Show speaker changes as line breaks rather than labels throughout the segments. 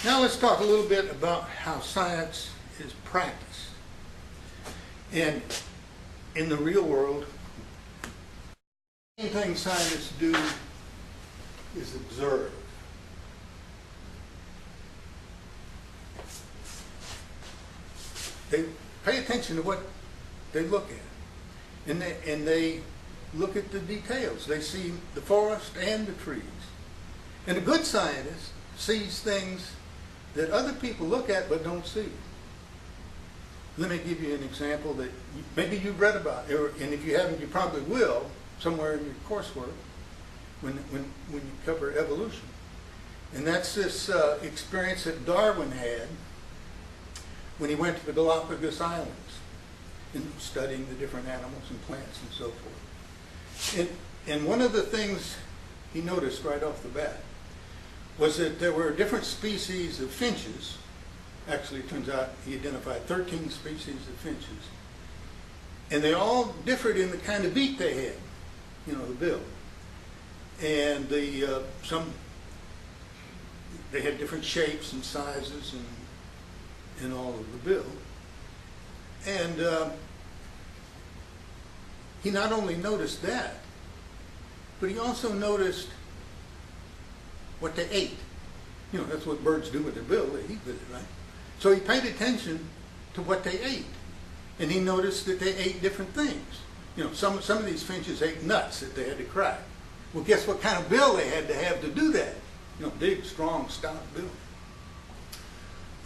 Now let's talk a little bit about how science is practiced. And in the real world, the main thing scientists do is observe. They pay attention to what they look at. And they look at the details. They see the forest and the trees. And a good scientist sees things that other people look at but don't see. Let me give you an example that maybe you've read about, and if you haven't, you probably will, somewhere in your coursework, when you cover evolution. And that's this experience that Darwin had when he went to the Galapagos Islands and studying the different animals and plants and so forth. And one of the things he noticed right off the bat was that there were different species of finches. Actually, it turns out he identified 13 species of finches. And they all differed in the kind of beak they had, you know, the bill. And they had different shapes and sizes and all of the bill. And he not only noticed that, but he also noticed what they ate. You know, that's what birds do with their bill, they eat with it, right? So he paid attention to what they ate. And he noticed that they ate different things. You know, some of these finches ate nuts that they had to crack. Well, guess what kind of bill they had to have to do that? You know, big, strong, stout bill.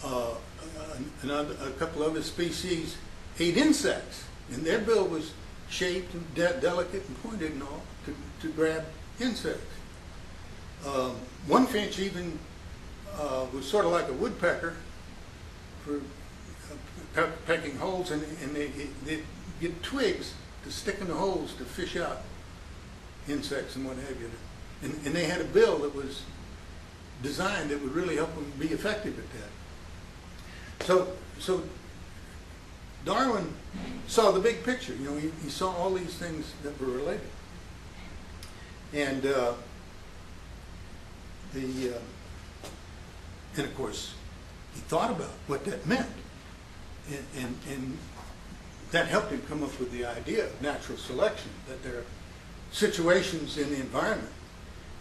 A couple other species ate insects, and their bill was shaped and delicate and pointed and all to grab insects. One finch even was sort of like a woodpecker for pecking holes, and they get twigs to stick in the holes to fish out insects and what have you. And they had a bill that was designed that would really help them be effective at that. So Darwin saw the big picture. You know, he saw all these things that were related. And and of course, he thought about what that meant. And that helped him come up with the idea of natural selection, that there are situations in the environment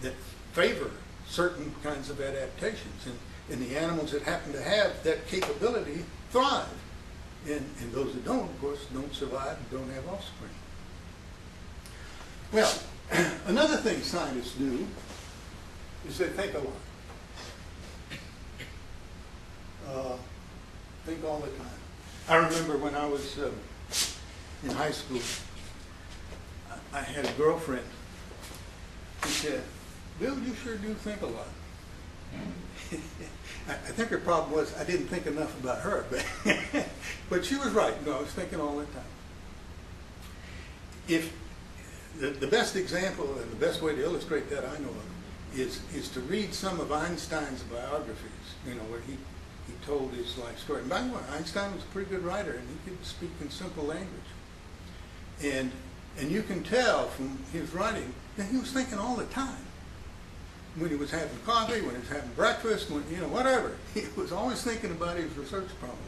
that favor certain kinds of adaptations. And the animals that happen to have that capability thrive. And those that don't, of course, don't survive and don't have offspring. Well, another thing scientists do is they think a lot. Think all the time. I remember when I was in high school, I had a girlfriend who said, "Bill, you sure do think a lot." I think her problem was I didn't think enough about her, but she was right. You know, I was thinking all the time. If the best example and the best way to illustrate that I know of is to read some of Einstein's biographies. You know, where he told his life story. And by the way, Einstein was a pretty good writer, and he could speak in simple language. And you can tell from his writing that he was thinking all the time. When he was having coffee, when he was having breakfast, when, you know, whatever. He was always thinking about his research problem.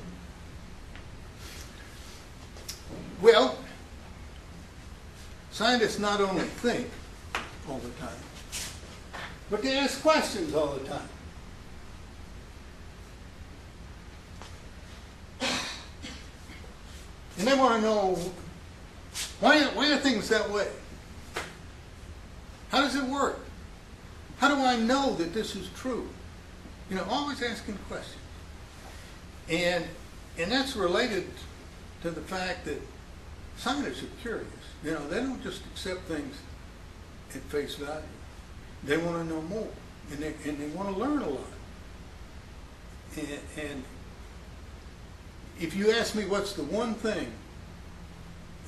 Well, scientists not only think all the time, but they ask questions all the time. And they want to know, why are things that way? How does it work? How do I know that this is true? You know, always asking questions. And that's related to the fact that scientists are curious. You know, they don't just accept things at face value. They want to know more, and they want to learn a lot. And if you ask me what's the one thing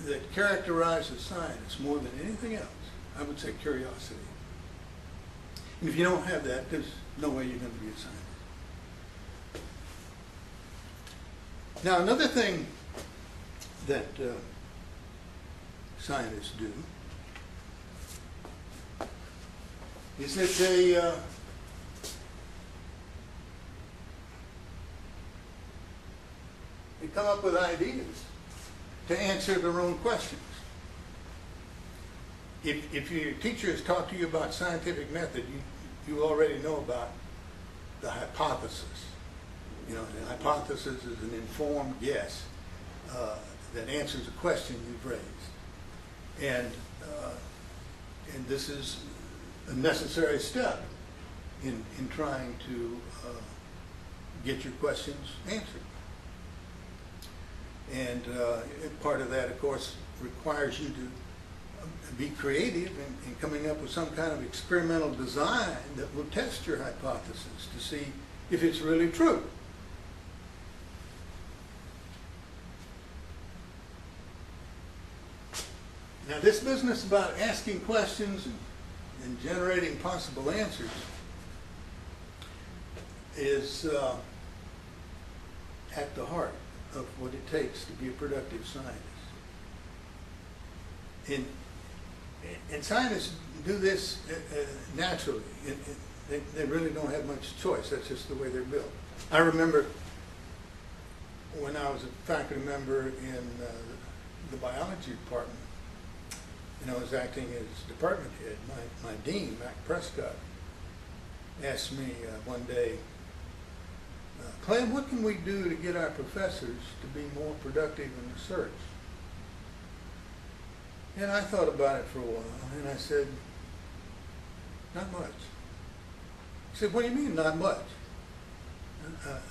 that characterizes science more than anything else, I would say curiosity. And if you don't have that, there's no way you're going to be a scientist. Now, another thing that scientists do is that come up with ideas to answer their own questions. If your teacher has talked to you about scientific method, you already know about the hypothesis. You know, the hypothesis is an informed guess that answers a question you've raised. And this is a necessary step in trying to get your questions answered. And part of that, of course, requires you to be creative in coming up with some kind of experimental design that will test your hypothesis to see if it's really true. Now, this business about asking questions and generating possible answers is at the heart of what it takes to be a productive scientist. And scientists do this naturally. They really don't have much choice. That's just the way they're built. I remember when I was a faculty member in the biology department, and I was acting as department head, my dean, Mac Prescott, asked me one day, Clem, what can we do to get our professors to be more productive in research? And I thought about it for a while, and I said, not much. He said, what do you mean, not much?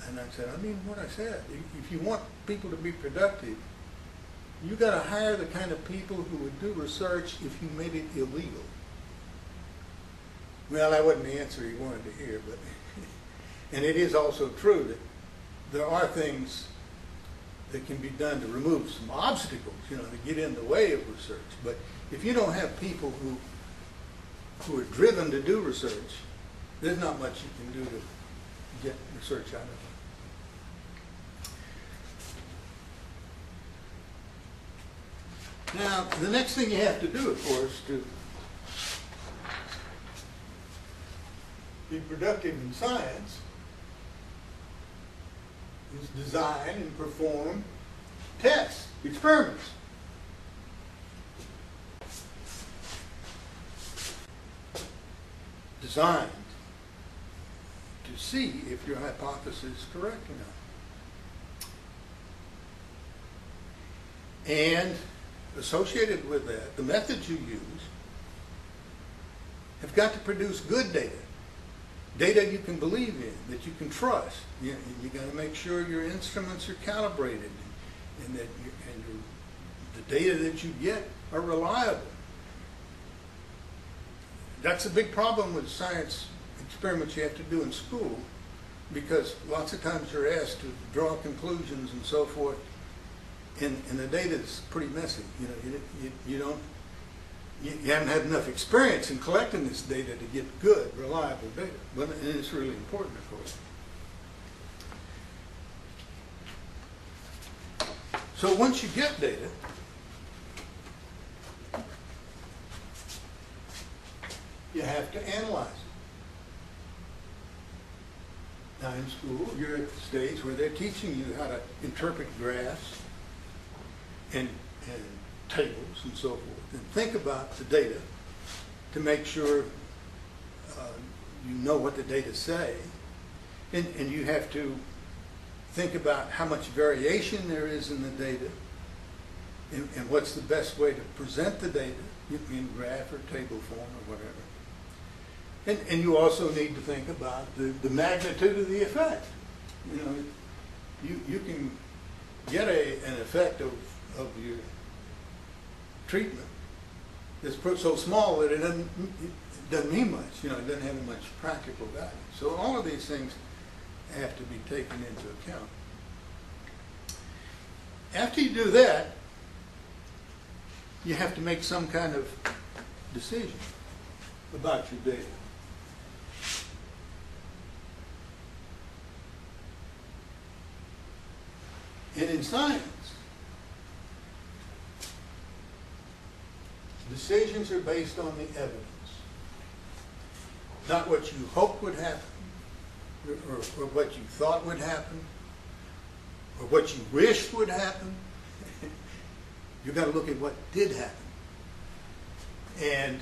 And I said, I mean what I said. If you want people to be productive, you got to hire the kind of people who would do research if you made it illegal. Well, that wasn't the answer he wanted to hear, but and it is also true that there are things that can be done to remove some obstacles, you know, to get in the way of research. But if you don't have people who are driven to do research, there's not much you can do to get research out of it. Now, the next thing you have to do, of course, to be productive in science is design and perform tests, experiments. Designed to see if your hypothesis is correct or not. And associated with that, the methods you use have got to produce good data. Data you can believe in, that you can trust. You got to make sure your instruments are calibrated and that the data that you get are reliable. That's a big problem with science experiments you have to do in school, because lots of times you're asked to draw conclusions and so forth, and the data is pretty messy. You know, you haven't had enough experience in collecting this data to get good, reliable data. But and it's really important, of course. So once you get data, you have to analyze it. Now in school, you're at the stage where they're teaching you how to interpret graphs and tables and so forth, and think about the data to make sure you know what the data say, and you have to think about how much variation there is in the data, and what's the best way to present the data in graph or table form or whatever. And you also need to think about the magnitude of the effect. You know, you can get an effect of your treatment that's so small that it doesn't mean much. You know, it doesn't have much practical value. So all of these things have to be taken into account. After you do that, you have to make some kind of decision about your data. And in science, decisions are based on the evidence, not what you hoped would happen or what you thought would happen, or what you wished would happen. You've got to look at what did happen and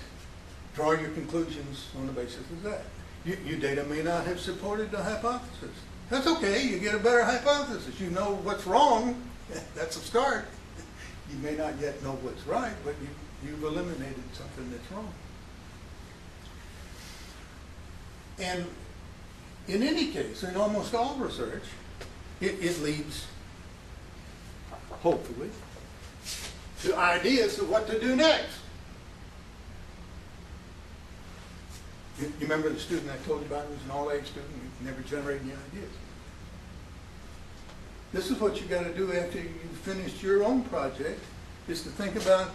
draw your conclusions on the basis of that. Your data may not have supported the hypothesis. That's okay. You get a better hypothesis. You know what's wrong. That's a start. You may not yet know what's right, but you've eliminated something that's wrong. And in any case, in almost all research, it leads, hopefully, to ideas of what to do next. You remember the student I told you about who was an all-A student who never generated any ideas? This is what you got to do after you've finished your own project, is to think about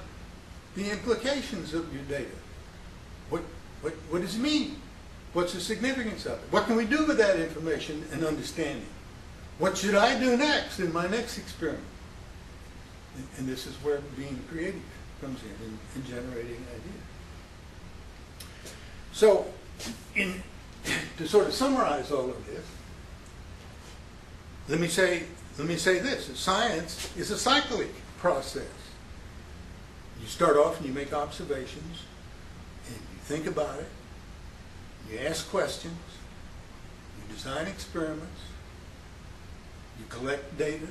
the implications of your data. What does it mean? What's the significance of it? What can we do with that information and understanding? What should I do next in my next experiment? And this is where being creative comes in generating ideas. So, to sort of summarize all of this, let me say this: science is a cyclic process. You start off and you make observations, and you think about it. You ask questions. You design experiments. You collect data,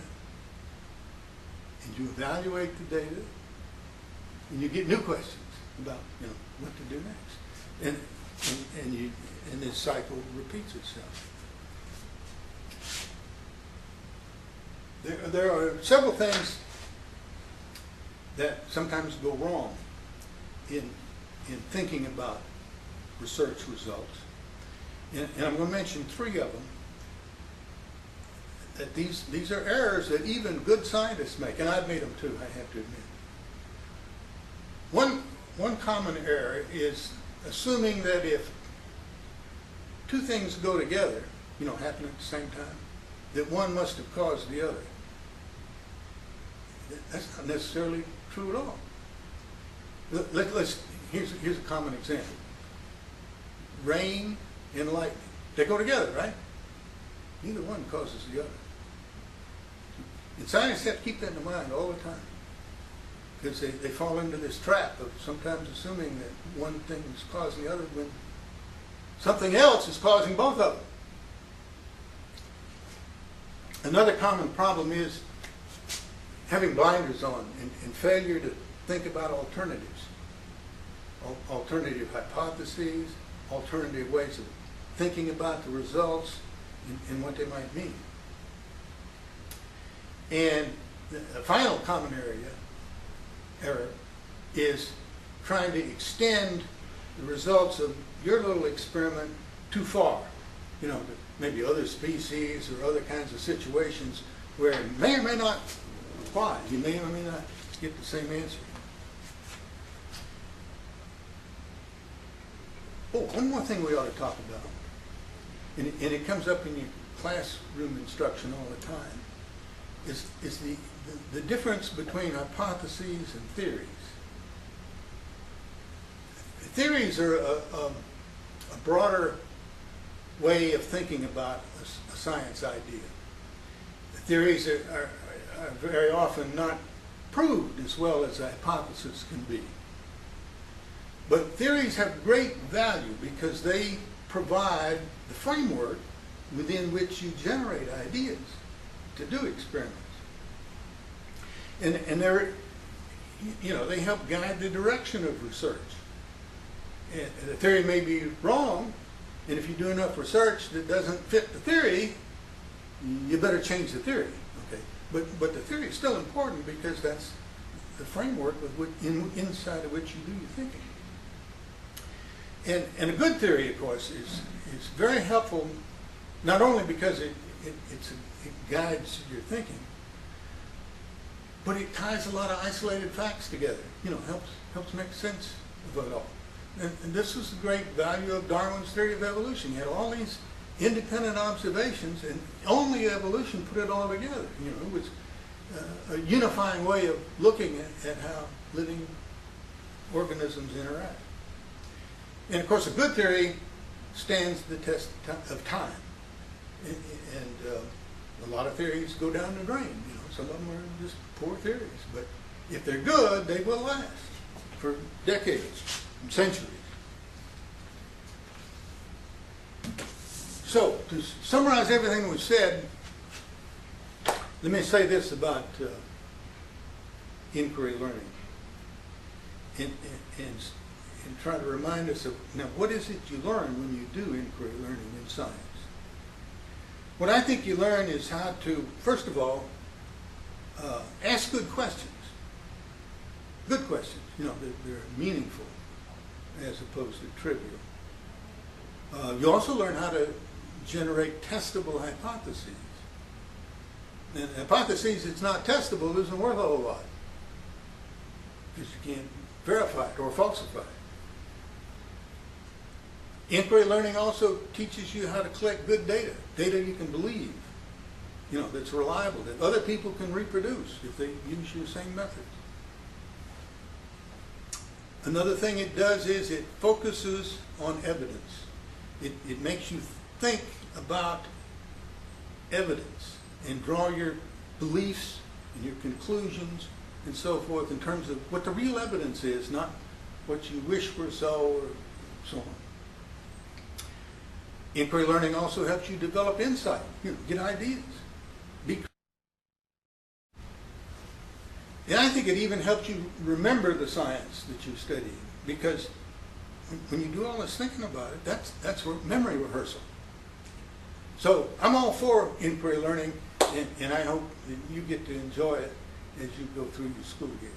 and you evaluate the data, and you get new questions about what to do next. And this cycle repeats itself. There are several things that sometimes go wrong in thinking about research results. And I'm going to mention three of them. That these are errors that even good scientists make, and I've made them too, I have to admit. One common error is assuming that if two things go together, happen at the same time, that one must have caused the other. That's not necessarily true at all. Here's a common example. Rain and lightning. They go together, right? Neither one causes the other. And scientists have to keep that in mind all the time, because they fall into this trap of sometimes assuming that one thing is causing the other when something else is causing both of them. Another common problem is having blinders on and failure to think about alternatives, alternative hypotheses, alternative ways of thinking about the results and what they might mean. And the final common error is trying to extend the results of your little experiment too far. To maybe other species or other kinds of situations where it may or may not apply. You may or may not get the same answer. Oh, one more thing we ought to talk about, and it comes up in your classroom instruction all the time, is the difference between hypotheses and theories. Theories are a broader way of thinking about a science idea. The theories are very often not proved as well as a hypothesis can be. But theories have great value because they provide the framework within which you generate ideas to do experiments. And they help guide the direction of research. And the theory may be wrong, and if you do enough research that doesn't fit the theory, you better change the theory. Okay, but the theory is still important because that's the framework inside of which you do your thinking. And a good theory, of course, is very helpful, not only because it guides your thinking, but it ties a lot of isolated facts together. Helps make sense of it all. And this was the great value of Darwin's theory of evolution. He had all these independent observations, and only evolution put it all together. It was a unifying way of looking at how living organisms interact. And of course, a good theory stands the test of time. And A lot of theories go down the drain. You know, some of them are just poor theories. But if they're good, they will last for decades, centuries. So, to summarize everything we've said, let me say this about inquiry learning. And try to remind us of, now, what is it you learn when you do inquiry learning in science? What I think you learn is how to, first of all, ask good questions. Good questions, you know, they're meaningful as opposed to trivial. You also learn how to generate testable hypotheses. And hypotheses that's not testable isn't worth a whole lot, because you can't verify it or falsify it. Inquiry learning also teaches you how to collect good data, data you can believe, you know, that's reliable, that other people can reproduce if they use your same methods. Another thing it does is it focuses on evidence. It makes you think about evidence and draw your beliefs and your conclusions and so forth in terms of what the real evidence is, not what you wish were so or so on. Inquiry learning also helps you develop insight, you know, get ideas. And I think it even helps you remember the science that you study, because when you do all this thinking about it, that's memory rehearsal. So I'm all for inquiry learning, and I hope that you get to enjoy it as you go through your school years.